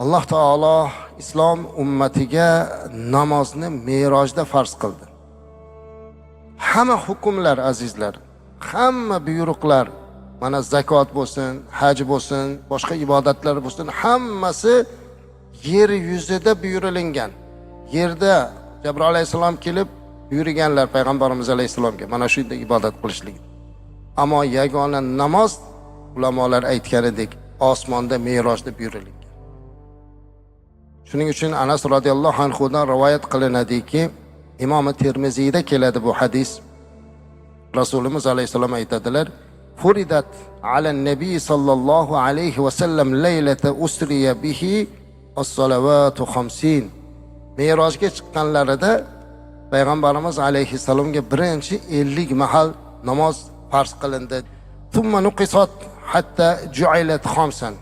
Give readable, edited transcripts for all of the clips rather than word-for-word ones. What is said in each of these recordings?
Alloh taolo islom ummatiga namozni Me'rojda farz qildi. Hamma hukmlar azizlar, hamma buyruqlar, mana zakot bo'lsin, haj bo'lsin, boshqa ibodatlar bo'lsin, hammasi yer yuzida buyurilgan. Yerda Jabroil alayhisalom kelib buyurganlar payg'ambarimiz alayhisalomga mana shunday ibodat qilishlik. Ammo yagona namoz ulamolar aytganidek osmonda Me'rojda buyurilgan. Shuning uchun Anas radhiyallohu anhu dan rivoyat qilinadiki, Imom Termiziyda keladi bu hadis. Rasulimiz alayhisalom aytadilar: "Furidat alan nabiy sallallohu alayhi va sallam laylata usriya bihi as-salavatu 50." Me'rojga chiqqanlarida payg'ambarimiz alayhisalomga birinchi 50 mahal namoz farz qilindi. Thumma nuqisat hatta ju'ilat 5.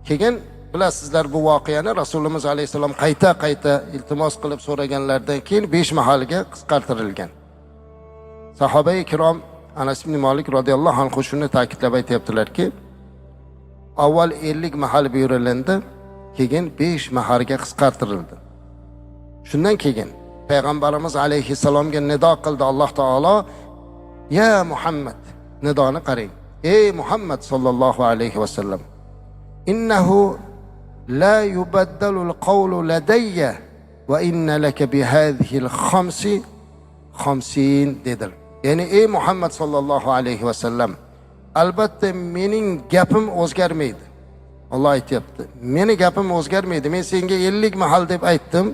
Keyin bilasizlar bu voqeani Rasulimiz alayhisalom qayta iltimos qilib so'raganlardan keyin 5 mahalga qisqartirilgan. Sahoba-i kirom Anas ibn Malik radhiyallohu anhu shuni ta'kidlab aytibdilarki, avval 50 mahal buyurildi, keyin 5 mahalga qisqartirildi. Shundan keyin payg'ambarimiz alayhisalomga nido qildi Alloh taolo: "Ya Muhammad", nidoni qarang. Ey Muhammad sallallohu alayhi va sallam, "Innahu la yubaddalu al-qawlu ladayya va inna laka bi hadhihi al-khamsi 50" dedilar. Ya'ni ey Muhammad sallallohu alayhi va sallam, albatta mening gapim o'zgarmaydi. Alloh aytibdi, meni gapim o'zgarmaydi. Men senga 50 mahal deb aytdim,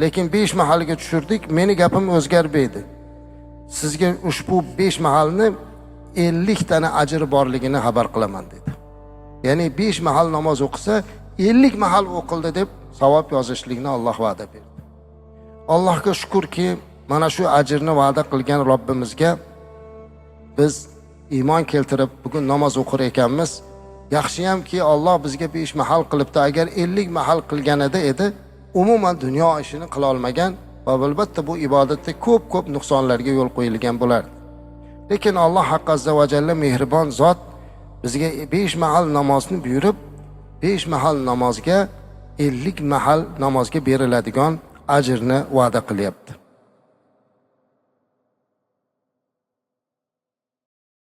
lekin 5 mahalga tushirdik, meni gapim o'zgarmaydi. Sizga ushbu 5 mahalni 50 tana ajr borligini xabar qilaman dedi. Ya'ni 5 mahal namoz o'qisa 50 mahal o'qildi deb savob yozishlikni Alloh va'da berdi. Allohga shukrki, mana shu ajrni va'da qilgan Robbimizga biz iymon keltirib bugun namoz o'qir ekanmiz. Yaxshiyamki Alloh bizga 5 mahal qilibdi. Agar 50 mahal qilganida edi, umuman dunyo ishini qila olmagan va albatta bu ibodatda ko'p nuqsonlarga yo'l qo'yilgan bo'lardi. Lekin Alloh haqqi azza va jalla mehribon zot bizga 5 mahal namozni buyurib, 5 mahal namozga 50 mahal namozga beriladigan ajrni va'da qilyapti.